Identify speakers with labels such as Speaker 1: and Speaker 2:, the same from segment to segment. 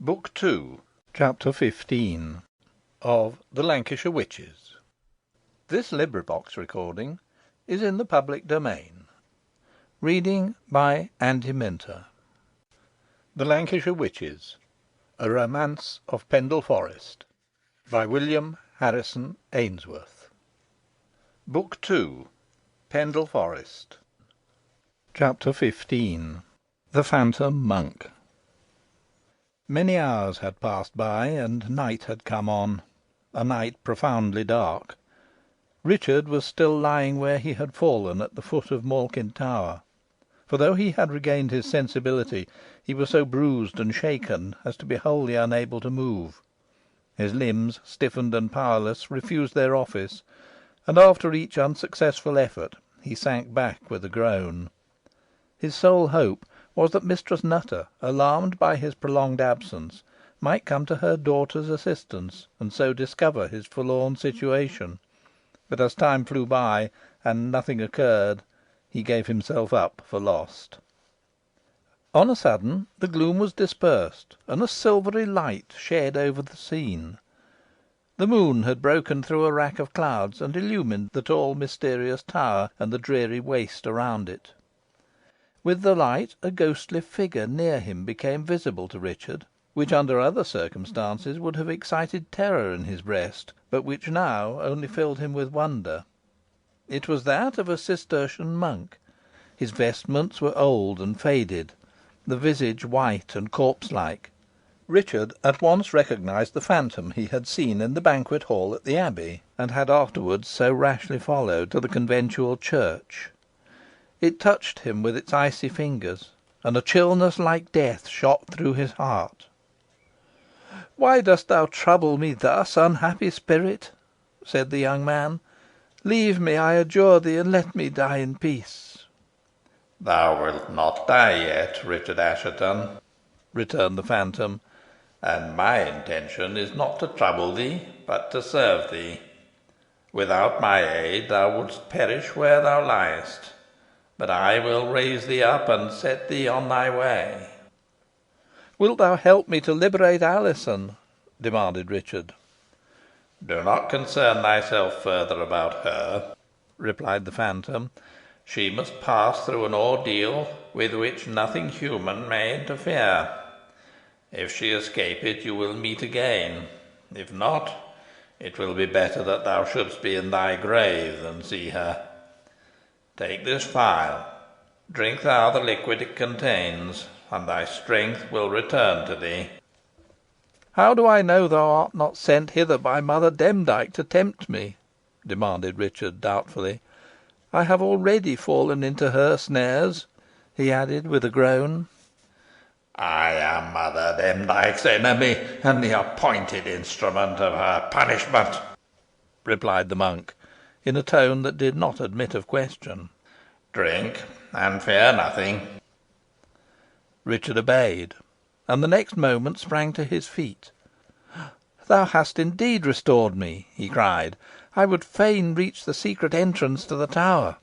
Speaker 1: Book 2,
Speaker 2: Chapter 15
Speaker 1: of The Lancashire Witches. This recording is in the public domain.
Speaker 2: Reading by Andy Minter.
Speaker 1: The Lancashire Witches, A Romance of Pendle Forest, by William Harrison Ainsworth. Book 2, Pendle Forest.
Speaker 2: Chapter 15 The Phantom Monk. Many hours had passed by, and night had come on, a night profoundly dark. Richard was still lying where he had fallen at the foot of Malkin Tower, for though he had regained his sensibility, he was so bruised and shaken as to be wholly unable to move. His limbs, stiffened and powerless, refused their office, and after each unsuccessful effort he sank back with a groan. His sole hope was that Mistress Nutter, alarmed by his prolonged absence, might come to her daughter's assistance, and so discover his forlorn situation; but as time flew by, and nothing occurred, he gave himself up for lost. On a sudden the gloom was dispersed, and a silvery light shed over the scene. The moon had broken through a rack of clouds, and illumined the tall mysterious tower, and the dreary waste around it. With the light, a ghostly figure near him became visible to Richard, which under other circumstances would have excited terror in his breast, but which now only filled him with wonder. It was that of a Cistercian monk. His vestments were old and faded, the visage white and corpse-like. Richard at once recognised the phantom he had seen in the banquet hall at the Abbey, and had afterwards so rashly followed to the conventual church. It touched him with its icy fingers, and a chillness like death shot through his heart. "Why dost thou trouble me thus, unhappy spirit?" said the young man. "Leave me, I adjure thee, and let me die in peace."
Speaker 3: "Thou wilt not die yet, Richard Assheton," returned the phantom, "and my intention is not to trouble thee, but to serve thee. Without my aid thou wouldst perish where thou liest, but I will raise thee up and set thee on thy way."
Speaker 2: "Wilt thou help me to liberate Alizon?" demanded Richard.
Speaker 3: "Do not concern thyself further about her," replied the phantom. "She must pass through an ordeal with which nothing human may interfere. If she escape it, you will meet again. If not, it will be better that thou shouldst be in thy grave than see her. Take this phial. Drink thou the liquid it contains, and thy strength will return to thee."
Speaker 2: "How do I know thou art not sent hither by Mother Demdike to tempt me?" demanded Richard, doubtfully. "I have already fallen into her snares," he added, with a groan.
Speaker 3: "I am Mother Demdike's enemy, and the appointed instrument of her punishment,"
Speaker 2: replied the monk, in a tone that did not admit of question.
Speaker 3: "Drink, and fear nothing."
Speaker 2: Richard obeyed, and the next moment sprang to his feet. "Thou hast indeed restored me," he cried. "I would fain reach the secret entrance to the tower."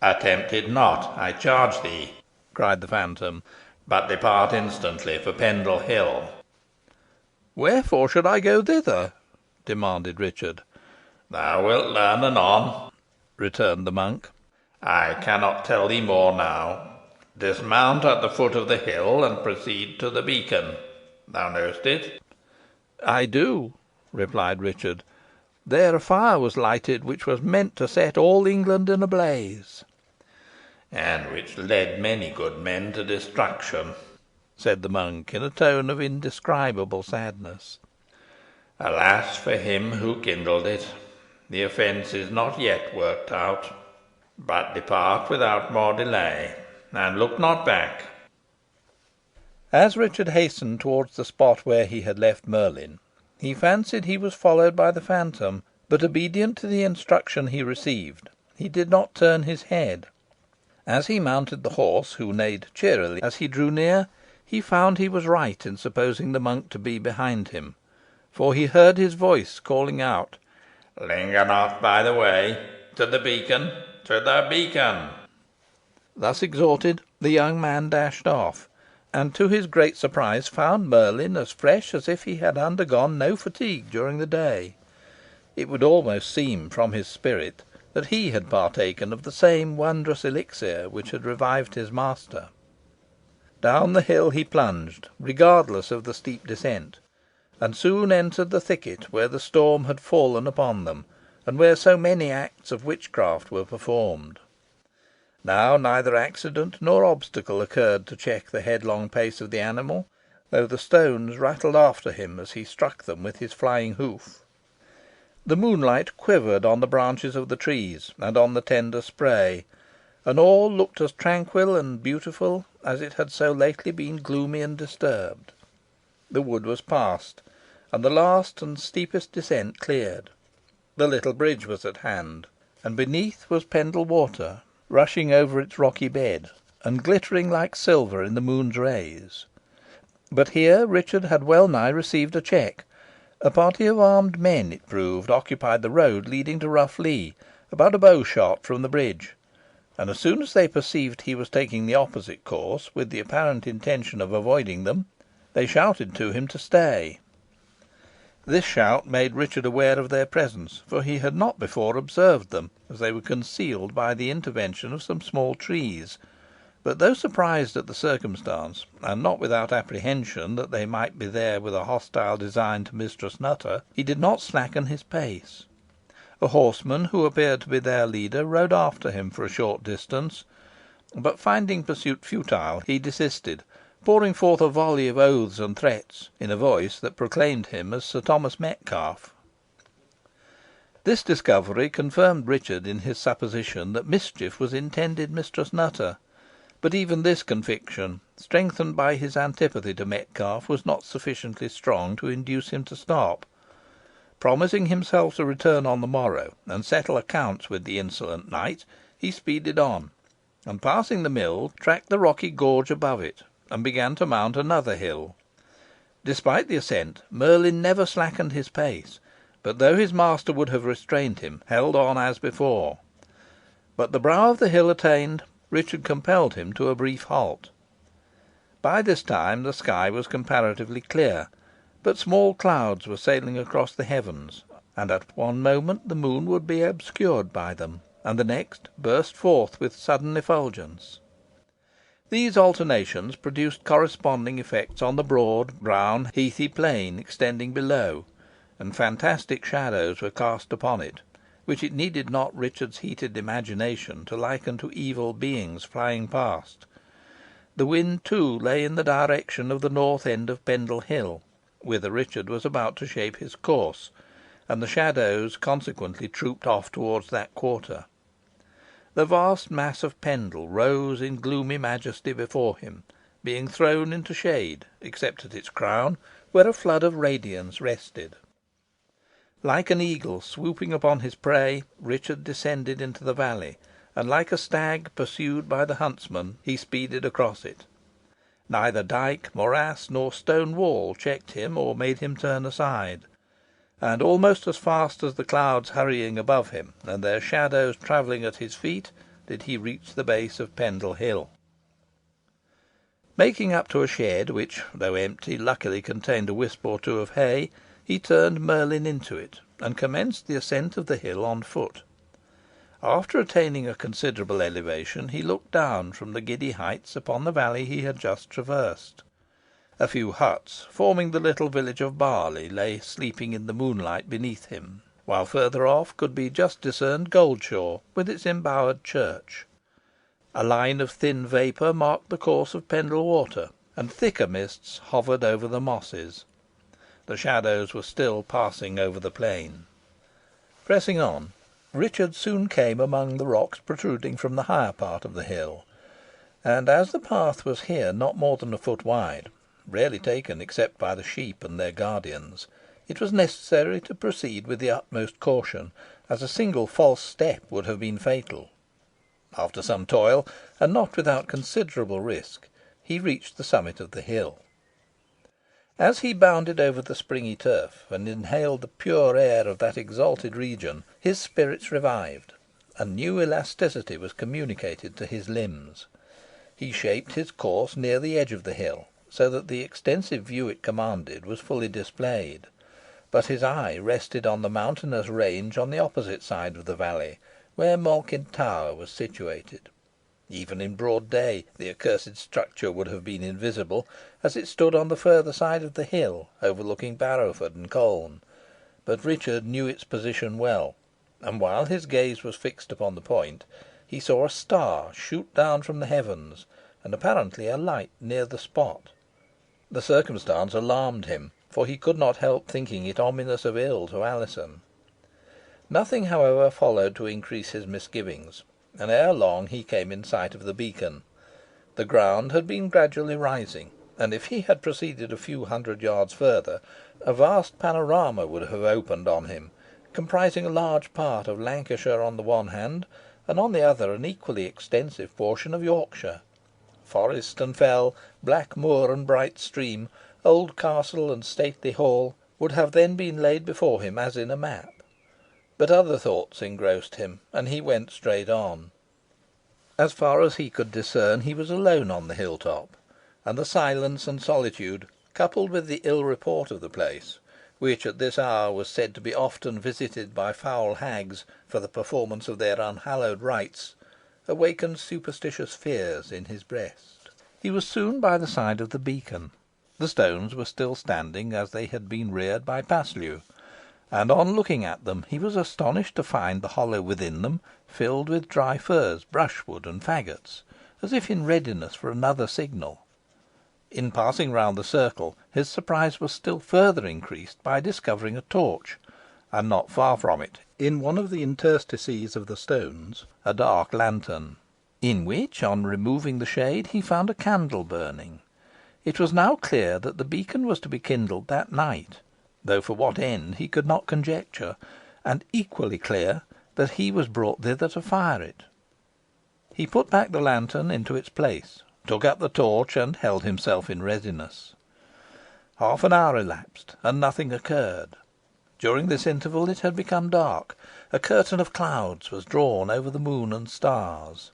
Speaker 3: "Attempt it not, I charge thee," cried the phantom, "but depart instantly for Pendle Hill."
Speaker 2: "Wherefore should I go thither?" demanded Richard.
Speaker 3: "Thou wilt learn anon," returned the monk. "I cannot tell thee more now. Dismount at the foot of the hill, and proceed to the beacon. Thou knowest it?"
Speaker 2: "I do," replied Richard. "There a fire was lighted which was meant to set all England in a blaze."
Speaker 3: "And which led many good men to destruction,"
Speaker 2: said the monk, in a tone of indescribable sadness.
Speaker 3: "Alas for him who kindled it! The offence is not yet worked out. But depart without more delay, and look not back."
Speaker 2: As Richard hastened towards the spot where he had left Merlin, he fancied he was followed by the phantom, but, obedient to the instruction he received, he did not turn his head. As he mounted the horse, who neighed cheerily as he drew near, he found he was right in supposing the monk to be behind him, for he heard his voice calling out,
Speaker 3: "Linger not by the way. To the beacon, to the beacon."
Speaker 2: Thus exhorted, the young man dashed off, and to his great surprise found Merlin as fresh as if he had undergone no fatigue during the day. It would almost seem, from his spirit, that he had partaken of the same wondrous elixir which had revived his master. Down the hill he plunged, regardless of the steep descent, and soon entered the thicket where the storm had fallen upon them, and where so many acts of witchcraft were performed. Now neither accident nor obstacle occurred to check the headlong pace of the animal, though the stones rattled after him as he struck them with his flying hoof. The moonlight quivered on the branches of the trees and on the tender spray, and all looked as tranquil and beautiful as it had so lately been gloomy and disturbed. The wood was passed, and the last and steepest descent cleared. The little bridge was at hand, and beneath was Pendle Water, rushing over its rocky bed, and glittering like silver in the moon's rays. But here Richard had well nigh received a check. A party of armed men, it proved, occupied the road leading to Rough Lee, about a bow shot from the bridge, and as soon as they perceived he was taking the opposite course, with the apparent intention of avoiding them, they shouted to him to stay. This shout made Richard aware of their presence, for he had not before observed them, as they were concealed by the intervention of some small trees; but though surprised at the circumstance, and not without apprehension that they might be there with a hostile design to Mistress Nutter, he did not slacken his pace. A horseman, who appeared to be their leader, rode after him for a short distance, but finding pursuit futile, he desisted, pouring forth a volley of oaths and threats, in a voice that proclaimed him as Sir Thomas Metcalfe. This discovery confirmed Richard in his supposition that mischief was intended Mistress Nutter, but even this conviction, strengthened by his antipathy to Metcalfe, was not sufficiently strong to induce him to stop. Promising himself to return on the morrow, and settle accounts with the insolent knight, he speeded on, and passing the mill, tracked the rocky gorge above it, and began to mount another hill. Despite the ascent, Merlin never slackened his pace, but though his master would have restrained him, held on as before. But the brow of the hill attained, Richard compelled him to a brief halt. By this time the sky was comparatively clear, but small clouds were sailing across the heavens, and at one moment the moon would be obscured by them, and the next burst forth with sudden effulgence. These alternations produced corresponding effects on the broad, brown, heathy plain extending below, and fantastic shadows were cast upon it, which it needed not Richard's heated imagination to liken to evil beings flying past. The wind, too, lay in the direction of the north end of Pendle Hill, whither Richard was about to shape his course, and the shadows consequently trooped off towards that quarter. The vast mass of Pendle rose in gloomy majesty before him, being thrown into shade, except at its crown, where a flood of radiance rested. Like an eagle swooping upon his prey, Richard descended into the valley, and like a stag pursued by the huntsman, he speeded across it. Neither dyke, morass, nor stone wall checked him or made him turn aside, and almost as fast as the clouds hurrying above him, and their shadows travelling at his feet, did he reach the base of Pendle Hill. Making up to a shed, which, though empty, luckily contained a wisp or two of hay, he turned Merlin into it, and commenced the ascent of the hill on foot. After attaining a considerable elevation, he looked down from the giddy heights upon the valley he had just traversed. A few huts, forming the little village of Barley, lay sleeping in the moonlight beneath him, while further off could be just discerned Goldshaw, with its embowered church. A line of thin vapour marked the course of Pendle Water, and thicker mists hovered over the mosses. The shadows were still passing over the plain. Pressing on, Richard soon came among the rocks protruding from the higher part of the hill, and as the path was here not more than a foot wide, rarely taken except by the sheep and their guardians, it was necessary to proceed with the utmost caution, as a single false step would have been fatal. After some toil, and not without considerable risk, he reached the summit of the hill. As he bounded over the springy turf, and inhaled the pure air of that exalted region, his spirits revived, and new elasticity was communicated to his limbs.
Speaker 1: He shaped his course near the edge of the hill, so that the extensive view it commanded was fully displayed, but his eye rested on the mountainous range on the opposite side of the valley, where Malkin Tower was situated. Even in broad day the accursed structure would have been invisible, as it stood on the further side of the hill, overlooking Barrowford and Colne, but Richard knew its position well, and while his gaze was fixed upon the point, he saw a star shoot down from the heavens, and apparently alight near the spot. The circumstance alarmed him, for he could not help thinking it ominous of ill to Alizon. Nothing, however, followed to increase his misgivings, and ere long he came in sight of the beacon. The ground had been gradually rising, and if he had proceeded a few hundred yards further, a vast panorama would have opened on him, comprising a large part of Lancashire on the one hand, and on the other an equally extensive portion of Yorkshire. Forest and fell, black moor and bright stream, old castle and stately hall, would have then been laid before him as in a map. But other thoughts engrossed him, and he went straight on. As far as he could discern, he was alone on the hill top, and the silence and solitude, coupled with the ill report of the place, which at this hour was said to be often visited by foul hags for the performance of their unhallowed rites, awakened superstitious fears in his breast. He was soon by the side of the beacon. The stones were still standing as they had been reared by Paslew, and on looking at them he was astonished to find the hollow within them filled with dry furze, brushwood, and faggots, as if in readiness for another signal. In passing round the circle, his surprise was still further increased by discovering a torch, and not far from it, in one of the interstices of the stones, a dark lantern, in which, on removing the shade, he found a candle burning. It was now clear that the beacon was to be kindled that night, though for what end he could not conjecture, and equally clear that he was brought thither to fire it. He put back the lantern into its place, took up the torch, and held himself in readiness. Half an hour elapsed, and nothing occurred. During this interval it had become dark. A curtain of clouds was drawn over the moon and stars.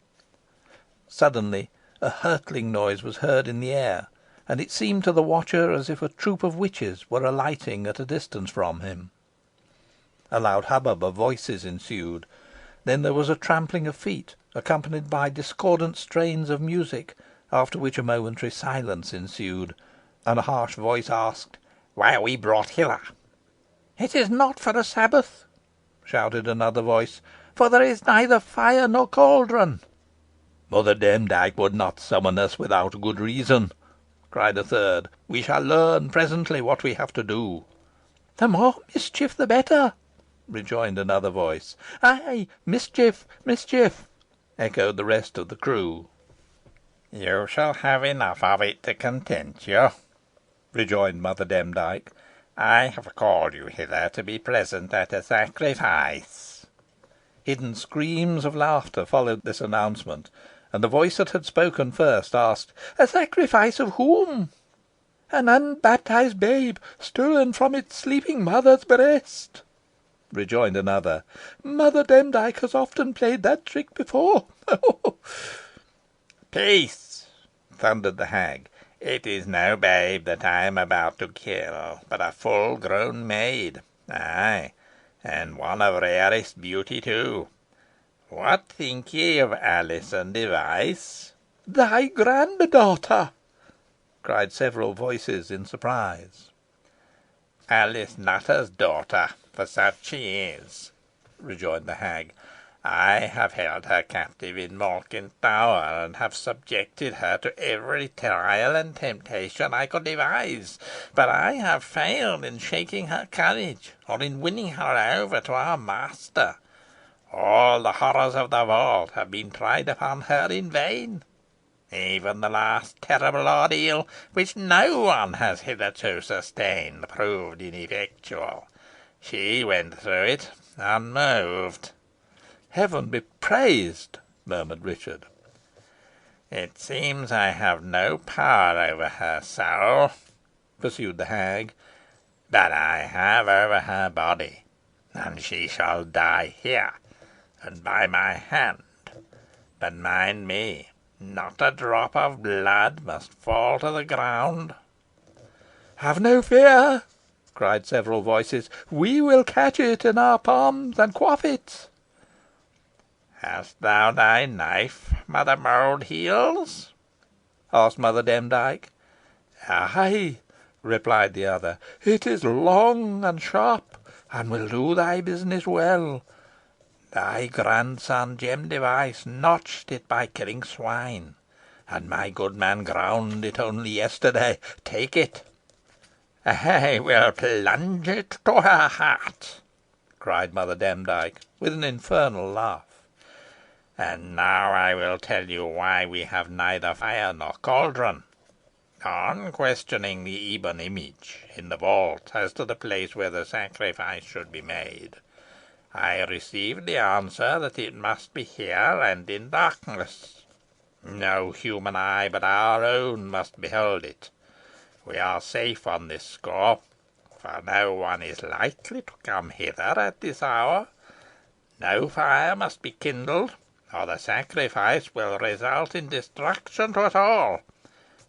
Speaker 1: Suddenly a hurtling noise was heard in the air, and it seemed to the watcher as if a troop of witches were alighting at a distance from him. A loud hubbub of voices ensued. Then there was a trampling of feet, accompanied by discordant strains of music, after which a momentary silence ensued, and a harsh voice asked, "Why are we brought hither?" "It is not for a Sabbath," shouted another voice, "for there is neither fire nor cauldron." "Mother Demdike would not summon us without good reason," cried a third. "We shall learn presently what we have to do." "The more mischief the better," rejoined another voice. "Ay, mischief, mischief," echoed the rest of the crew. "You shall have enough of it to content you," rejoined Mother Demdike. "I have called you hither to be present at a sacrifice." Hidden screams of laughter followed this announcement, and the voice that had spoken first asked, "A sacrifice of whom?" "An unbaptised babe, stolen from its sleeping mother's breast," rejoined another. "Mother Demdike has often played that trick before."
Speaker 3: "Peace!" thundered the hag. "It is no babe that I am about to kill, but a full grown maid ay, and one of rarest beauty too. What think ye of Alice and Device?"
Speaker 2: "Thy granddaughter,"
Speaker 1: cried several voices in surprise.
Speaker 3: "Alice Nutter's daughter, for such she is," rejoined the hag. "I have held her captive in Malkin Tower, and have subjected her to every trial and temptation I could devise, but I have failed in shaking her courage, or in winning her over to our master. All the horrors of the vault have been tried upon her in vain. Even the last terrible ordeal, which no one has hitherto sustained, proved ineffectual. She went through it unmoved."
Speaker 1: "Heaven be praised!" murmured Richard.
Speaker 3: "It seems I have no power over her soul," pursued the hag, "but I have over her body, and she shall die here, and by my hand. But mind me, Not a drop of blood must fall to the ground."
Speaker 1: "Have no fear," cried several voices. "We will catch it in our palms and quaff it."
Speaker 3: "Hast thou thy knife, Mother Mould heels?"
Speaker 1: asked Mother Demdike.
Speaker 3: "Ay,"
Speaker 1: replied the other. "It is long and sharp, and will do thy business well. Thy grandson, Jem Device, notched it by killing swine, and my good man ground it only yesterday. Take it."
Speaker 3: "I will plunge it to her heart,"
Speaker 1: cried Mother Demdike, with an infernal laugh.
Speaker 3: "And now I will tell you why we have neither fire nor cauldron. On questioning the ebon image in the vault as to the place where the sacrifice should be made, I received the answer that it must be here and in darkness. No human eye but our own must behold it. We are safe on this score, for no one is likely to come hither at this hour. No fire must be kindled, or the sacrifice will result in destruction to us all.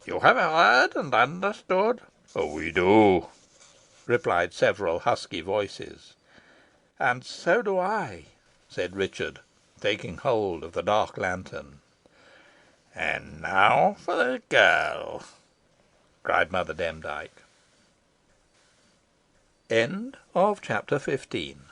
Speaker 3: You have heard and understood?"
Speaker 1: "We do," replied several husky voices. "And so do I," said Richard, taking hold of the dark lantern.
Speaker 3: "And now for the girl,"
Speaker 1: cried Mother Demdike. CHAPTER 16